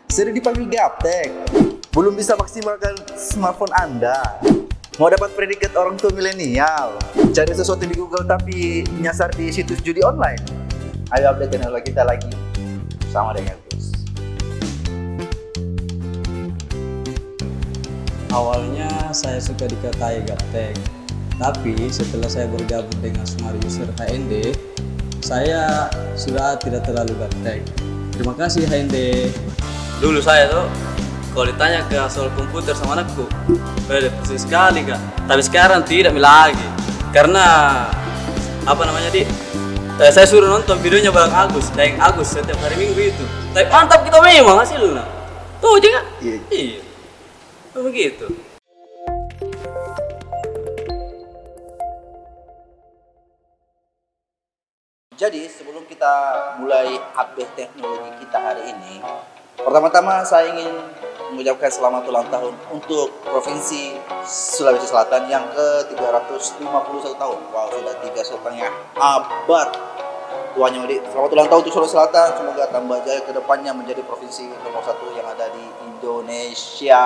Sering dipanggil gaptek. Belum bisa maksimalkan smartphone Anda. Mau dapat predikat orang tua milenial. Cari sesuatu di Google tapi nyasar di situs judi online. Ayo update teknologi kita lagi. Sama dengan Gus. Awalnya saya suka dikatai gaptek, tapi setelah saya bergabung dengan Smart User HND, saya sudah tidak terlalu gaptek. Terima kasih HND. Dulu saya tuh kalau ditanya ke soal komputer sama anakku, beda pusing sekali kak. Tapi sekarang tidak lagi, karena apa namanya saya suruh nonton videonya bareng Agus, dan Agus setiap hari Minggu itu. Tapi mantap kita memang hasilnya. Tuh aja kak. Iya. Begitu. Jadi sebelum kita mulai update teknologi kita hari ini, pertama-tama saya ingin mengucapkan selamat ulang tahun untuk Provinsi Sulawesi Selatan yang ke-351 tahun. Wow, sudah 3,5 abad tuanya. Selamat ulang tahun untuk Sulawesi Selatan. Semoga tambah jaya ke depannya menjadi provinsi nomor 1 yang ada di Indonesia.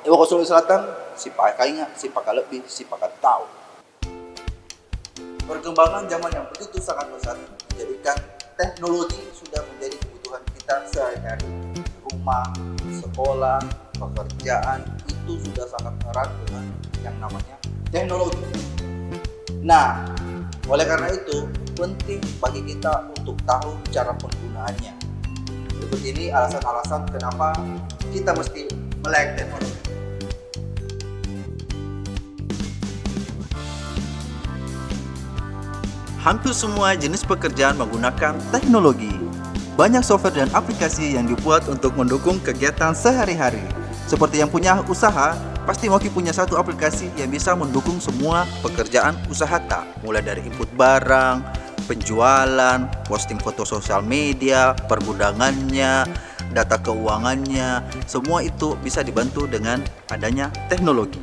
Ibu Sulawesi Selatan, si pakai ingat, si pakai lebih, si pakai tahu. Perkembangan zaman yang begitu sangat pesat menjadikan teknologi sudah menjadi kebutuhan kita sehari-hari. Rumah, sekolah, pekerjaan itu sudah sangat erat dengan yang namanya teknologi. Nah, oleh karena itu penting bagi kita untuk tahu cara penggunaannya. Berikut ini alasan-alasan kenapa kita mesti melek teknologi. Hampir semua jenis pekerjaan menggunakan teknologi. Banyak software dan aplikasi yang dibuat untuk mendukung kegiatan sehari-hari. Seperti yang punya usaha, pasti mau punya satu aplikasi yang bisa mendukung semua pekerjaan usaha tak. Mulai dari input barang, penjualan, posting foto sosial media, pergudangannya, data keuangannya, semua itu bisa dibantu dengan adanya teknologi.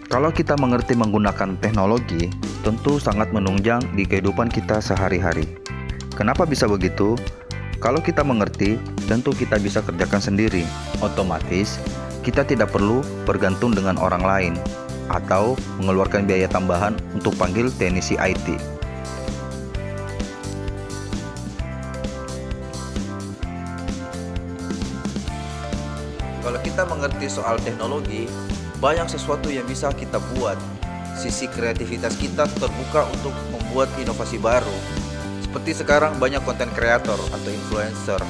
Kalau kita mengerti menggunakan teknologi, tentu sangat menunjang di kehidupan kita sehari-hari. Kenapa bisa begitu? Kalau kita mengerti, tentu kita bisa kerjakan sendiri. Otomatis, kita tidak perlu bergantung dengan orang lain atau mengeluarkan biaya tambahan untuk panggil teknisi IT. Kalau kita mengerti soal teknologi, banyak sesuatu yang bisa kita buat. Sisi kreativitas kita terbuka untuk membuat inovasi baru. Seperti sekarang banyak konten kreator atau influencer.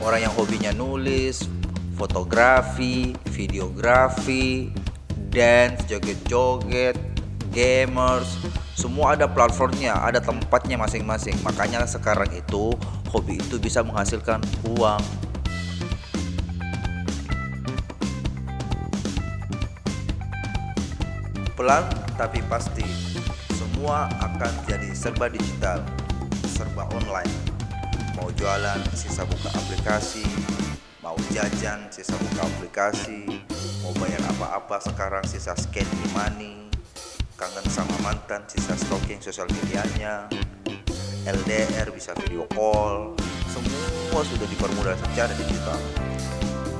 Orang yang hobinya nulis, fotografi, videografi, dance, joget-joget, gamers, semua ada platformnya, ada tempatnya masing-masing. Makanya sekarang itu hobi itu bisa menghasilkan uang. Pelan tapi pasti, semua akan jadi serba digital, serba online. Mau jualan, sisa buka aplikasi. Mau jajan, sisa buka aplikasi. Mau bayar apa-apa sekarang, sisa scan e-money. Kangen sama mantan, sisa stalking sosial medianya. LDR bisa video call. Semua sudah dipermudah secara digital.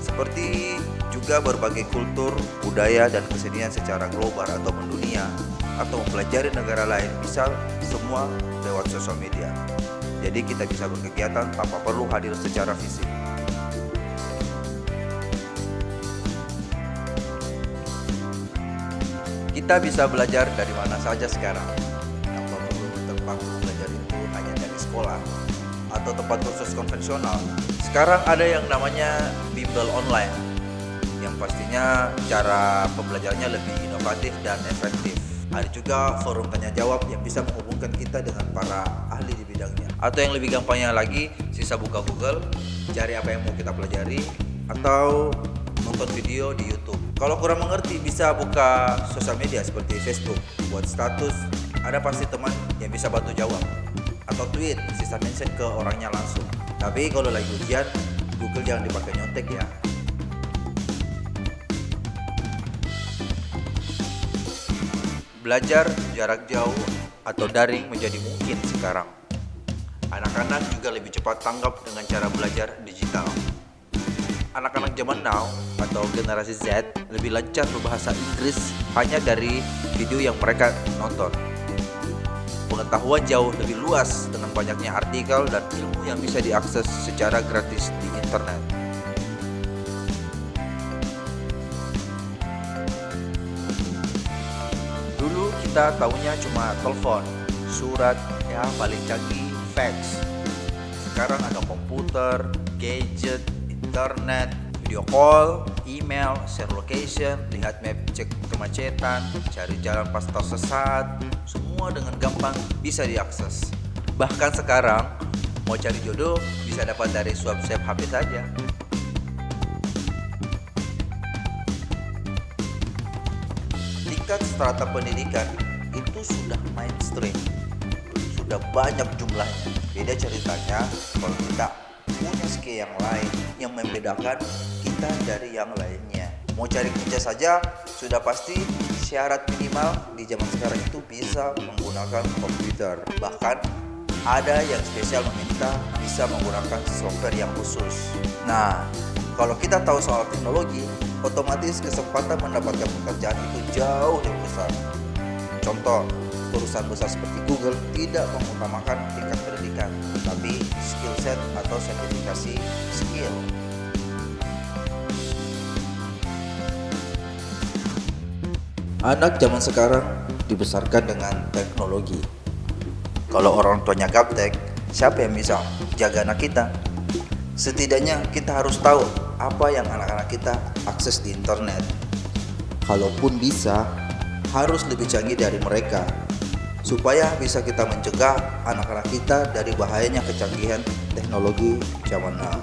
Seperti juga berbagai kultur, budaya, dan kesenian secara global atau mendunia, atau mempelajari negara lain, bisa semua lewat sosial media. Jadi kita bisa berkegiatan tanpa perlu hadir secara fisik. Kita bisa belajar dari mana saja sekarang. Tanpa perlu terpaku belajar itu hanya dari sekolah atau tempat kursus konvensional. Sekarang ada yang namanya bimbel online, yang pastinya cara pembelajarannya lebih inovatif dan efektif. Ada juga forum tanya jawab yang bisa menghubungkan kita dengan para ahli di bidangnya. Atau yang lebih gampangnya lagi, sisa buka Google, cari apa yang mau kita pelajari, atau nonton video di YouTube. Kalau kurang mengerti, bisa buka sosial media seperti Facebook, buat status, ada pasti teman yang bisa bantu jawab. Atau tweet, sisa mention ke orangnya langsung. Tapi kalau lagi ujian, Google jangan dipakai nyontek ya. Belajar jarak jauh atau daring menjadi mungkin sekarang. Anak-anak juga lebih cepat tanggap dengan cara belajar digital. Anak-anak zaman now atau generasi Z lebih lancar berbahasa Inggris hanya dari video yang mereka nonton. Pengetahuan jauh lebih luas dengan banyaknya artikel dan ilmu yang bisa diakses secara gratis di internet. Dulu kita tahunya cuma telepon, surat, ya paling canggih fax. Sekarang ada komputer, gadget, internet, video call, email, share location, lihat map, cek kemacetan, cari jalan pas tersesat, semua dengan gampang bisa diakses. Bahkan sekarang mau cari jodoh bisa dapat dari swipe HP saja. Tingkat strata pendidikan itu sudah mainstream, sudah banyak jumlahnya. Beda ceritanya kalau kita punya skill yang lain yang membedakan kita dari yang lainnya. Mau cari kerja saja sudah pasti syarat minimal di zaman sekarang itu bisa menggunakan komputer. Bahkan ada yang spesial meminta bisa menggunakan software yang khusus. Nah, kalau kita tahu soal teknologi, otomatis kesempatan mendapatkan pekerjaan itu jauh lebih besar. Contoh, perusahaan besar seperti Google tidak mengutamakan tingkat pendidikan, tapi skill set atau sertifikasi skill. Anak zaman sekarang dibesarkan dengan teknologi. Kalau orang tuanya gaptek, siapa yang bisa jaga anak kita? Setidaknya kita harus tahu apa yang anak-anak kita akses di internet. Kalaupun bisa, harus lebih canggih dari mereka, supaya bisa kita mencegah anak-anak kita dari bahayanya kecanggihan teknologi zaman now.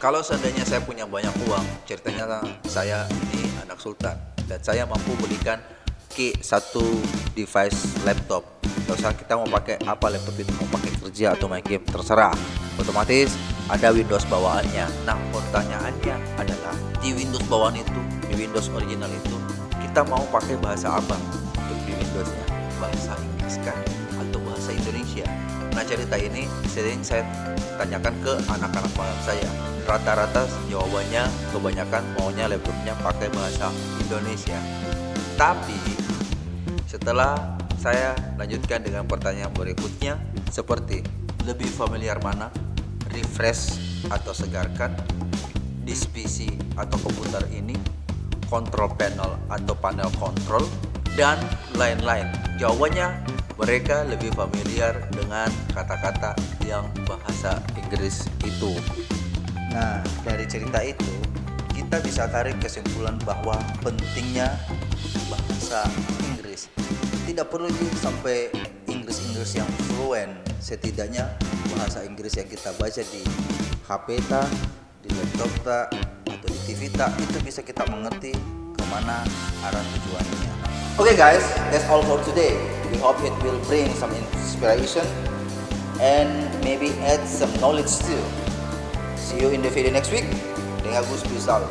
Kalau seandainya saya punya banyak uang, ceritanya saya ini anak sultan dan saya mampu belikan satu device laptop. Kalau kita mau pakai apa laptop itu, mau pakai kerja atau main game, terserah. Otomatis ada Windows bawaannya. Nah, pertanyaannya adalah di Windows bawaan itu, di Windows original itu, kita mau pakai bahasa apa untuk di Windowsnya? Bahasa Inggris kan? Atau bahasa Indonesia? Nah, cerita ini sering saya tanyakan ke anak-anak malam saya. Rata-rata jawabannya kebanyakan maunya laptopnya pakai bahasa Indonesia. Tapi setelah saya lanjutkan dengan pertanyaan berikutnya, seperti lebih familiar mana, refresh atau segarkan, disk PC atau komputer ini, control panel atau panel control, dan lain-lain. Jawabannya mereka lebih familiar dengan kata-kata yang bahasa Inggris itu. Nah, dari cerita itu kita bisa tarik kesimpulan bahwa pentingnya bahasa Inggris. Tidak perlu sampai Inggris yang fluent, setidaknya bahasa Inggris yang kita baca di HP ta, di laptop ta, atau di TV ta, itu bisa kita mengerti kemana arah tujuannya. Okay guys, that's all for today. We hope it will bring some inspiration and maybe add some knowledge too. See you in the video next week. Dengan Gus, peace out.